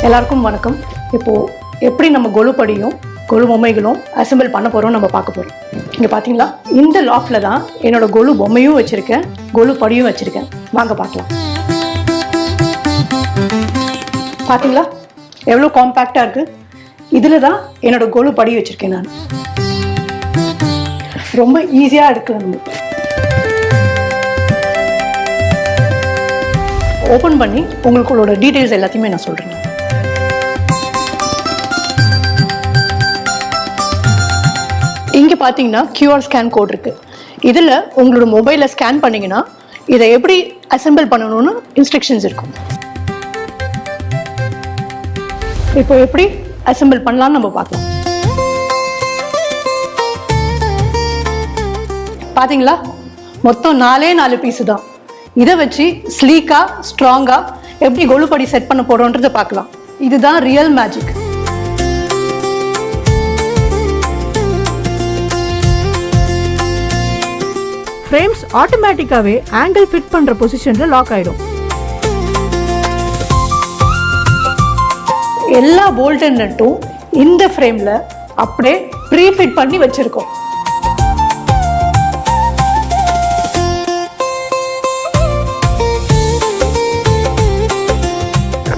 எல்லாருக்கும் வணக்கம். இப்போது எப்படி நம்ம கொலு படியும் கொலு பொம்மைகளும் அசெம்பிள் பண்ண போகிறோம் நம்ம பார்க்க போகிறோம். இங்கே பார்த்தீங்களா, இந்த லாஃப்டில் தான் என்னோட கொலு பொம்மையும் வச்சுருக்கேன், கொலு படியும் வச்சுருக்கேன். வாங்க பார்க்கலாம். பார்த்தீங்களா எவ்வளோ காம்பேக்டாக இருக்குது. இதில் தான் என்னோட கொலு படி வச்சுருக்கேன். நான் ரொம்ப ஈஸியாக இருக்குது. ஓப்பன் பண்ணி உங்களுக்குள்ளோட டீட்டெயில்ஸ் எல்லாத்தையுமே நான் சொல்கிறேன். இங்கே பார்த்தீங்கன்னா QR ஸ்கேன் கோட் இருக்குது. இதில் உங்களோட மொபைலில் ஸ்கேன் பண்ணிங்கன்னா இதை எப்படி அசெம்பிள் பண்ணணும்னு இன்ஸ்ட்ரக்ஷன்ஸ் இருக்கும். இப்போ எப்படி அசெம்பிள் பண்ணலாம்னு நம்ம பார்க்கலாம். பார்த்தீங்களா, மொத்தம் 4 பீஸு தான். இதை வச்சு ஸ்லீக்காக ஸ்ட்ராங்காக எப்படி கொலுப்படி செட் பண்ண போகிறோன்றதை பார்க்கலாம். இதுதான் ரியல் மேஜிக். ஃப்ரேம்ஸ் ஆட்டோமேட்டிக்காவே ஆங்கிள் ஃபிட் பண்ற பொசிஷன்ல லாக் ஆயிடும். எல்லா போல்ட் அண்ட் நட்டும் இந்த ஃப்ரேம்ல அப்படியே ப்ரீ ஃபிட் பண்ணி வச்சிருக்கோம்.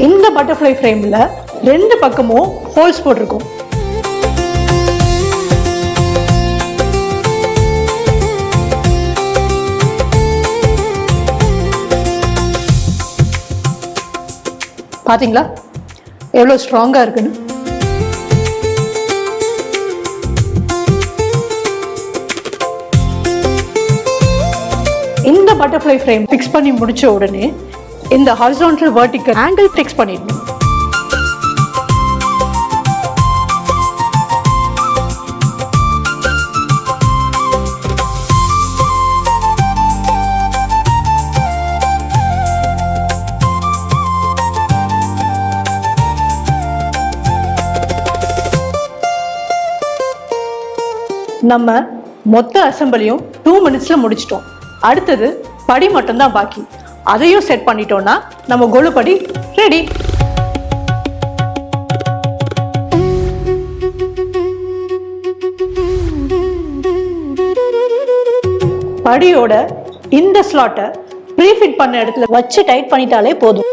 இந்த பட்டர்ஃப்ளை ஃப்ரேம்ல 2 பக்கமும் ஹோல்ஸ் போட்டிருக்கோம். பாத்தீங்களா எவ்வளவு ஸ்ட்ராங்கா இருக்குன்னு. இந்த பட்டர்ஃப்ளை ஃப்ரேம் ஃபிக்ஸ் பண்ணி முடிச்ச உடனே இந்த ஹாரிசான்டல் வெர்டிகல் ஆங்கிள் ஃபிக்ஸ் பண்ணிடணும். நம்ம மொத்த அசெம்பிளியும் 2 மினிட்ஸ்ல முடிச்சிட்டோம். அடுத்தது படி மட்டும்தான் பாக்கி. அதையும் செட் பண்ணிட்டோம்னா நம்ம கொலு படி ரெடி. படியோட இந்த ஸ்லாட்டை ப்ரீஃபிட் பண்ண இடத்துல வச்சு டைட் பண்ணிட்டாலே போதும்.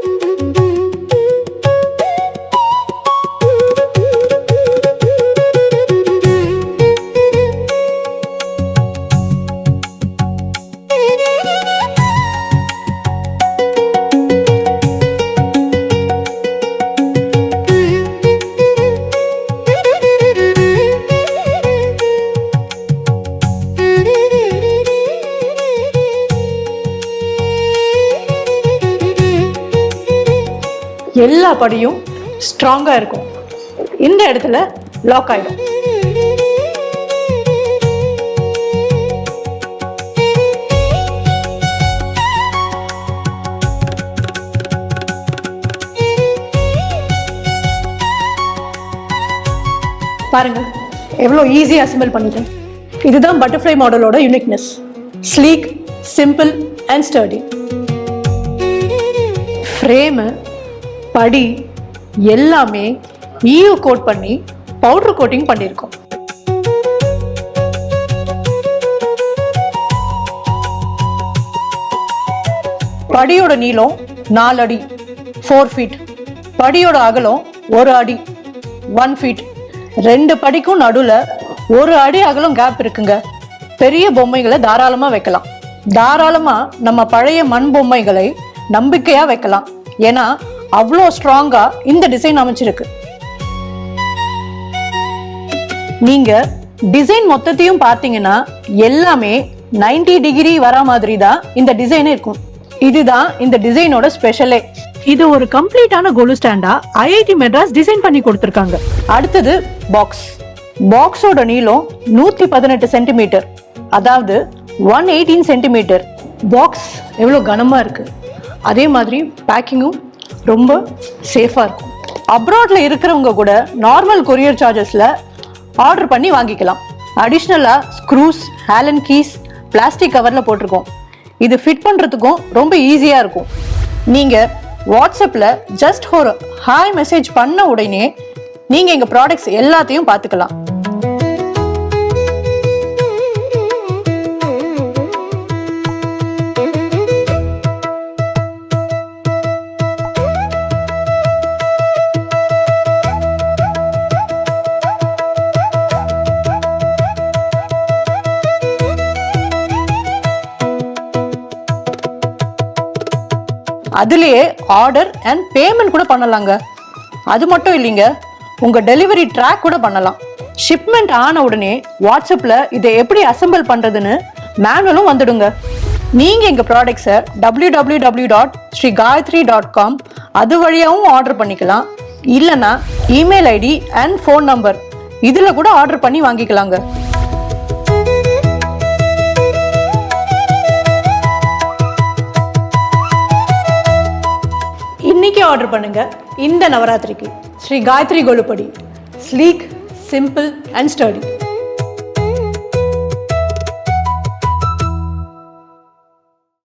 எல்லா படியும் ஸ்ட்ராங்கா இருக்கும். இந்த இடத்துல லாக் ஆயிடும். பாருங்க எவ்வளோ ஈஸியா அசெம்பிள் பண்ணிட்டேன். இதுதான் பட்டர்ஃப்ளை மாடலோட uniqueness. Sleek, simple and sturdy. Frame, படி எல்லாமே ஈயோ கோட் பண்ணி பவுடர் கோட்டிங் பண்ணியிருக்கோம். படியோட நீளம் 4 அடி 4 ஃபீட். படியோட அகலம் 1 அடி 1 ஃபீட். 2 படிக்கும் நடுவில் 1 அடி அகலம் கேப் இருக்குங்க. பெரிய பொம்மைகளை தாராளமாக வைக்கலாம். தாராளமாக நம்ம பழைய மண் பொம்மைகளை நம்பிக்கையாக வைக்கலாம். ஏன்னா அவ்வளோ ஸ்ட்ராங்கா இந்த டிசைன் அமைச்சிருக்கு. நீங்க டிசைன் மொத்தத்தையும் பார்த்தீங்கன்னா எல்லாமே 90 டிகிரி வர மாதிரி தான் இந்த டிசைன் இருக்கும். இதுதான் இந்த டிசைனோட ஸ்பெஷலே. இது ஒரு கம்ப்ளீட்டான கொலு ஸ்டாண்டா IIT மெட்ராஸ் டிசைன் பண்ணி கொடுத்திருக்காங்க. அடுத்தது பாக்ஸ். பாக்ஸோட நீளம் 118 சென்டிமீட்டர், அதாவது 118 சென்டிமீட்டர். பாக்ஸ் எவ்வளோ கனமா இருக்கு. அதே மாதிரி பேக்கிங்கும் ரொம்ப சேஃபாக இருக்கும். அப்ராட்ல இருக்கிறவங்க கூட நார்மல் கொரியர் சார்ஜஸ்ல ஆர்டர் பண்ணி வாங்கிக்கலாம். அடிஷ்னலாக ஸ்க்ரூஸ், ஹேலன் கீஸ் பிளாஸ்டிக் கவரில் போட்டிருக்கோம். இது ஃபிட் பண்ணுறதுக்கும் ரொம்ப ஈஸியாக இருக்கும். நீங்கள் வாட்ஸ்அப்பில் ஜஸ்ட் ஒரு ஹாய் மெசேஜ் பண்ண உடனே நீங்கள் எங்கள் ப்ராடக்ட்ஸ் எல்லாத்தையும் பார்த்துக்கலாம். அதுலேயே ஆர்டர் அண்ட் பேமெண்ட் கூட பண்ணலாங்க. அது மட்டும் இல்லைங்க, உங்கள் டெலிவரி ட்ராக் கூட பண்ணலாம். ஷிப்மெண்ட் ஆன உடனே வாட்ஸ்அப்பில் இதை எப்படி அசெம்பிள் பண்ணுறதுன்னு மேனுவலும் வந்துடுங்க. நீங்கள் எங்கள் ப்ராடக்ட்ஸை www.srigayathri.com அது வழியாகவும் ஆர்டர் பண்ணிக்கலாம். இல்லைன்னா email ID and phone number இதில் கூட ஆர்டர் பண்ணி வாங்கிக்கலாங்க. இன்னைக்கு ஆர்டர் பண்ணுங்க. இந்த நவராத்திரிக்கு ஸ்ரீ காயத்ரி கொலுப்படி. Sleek, simple and study.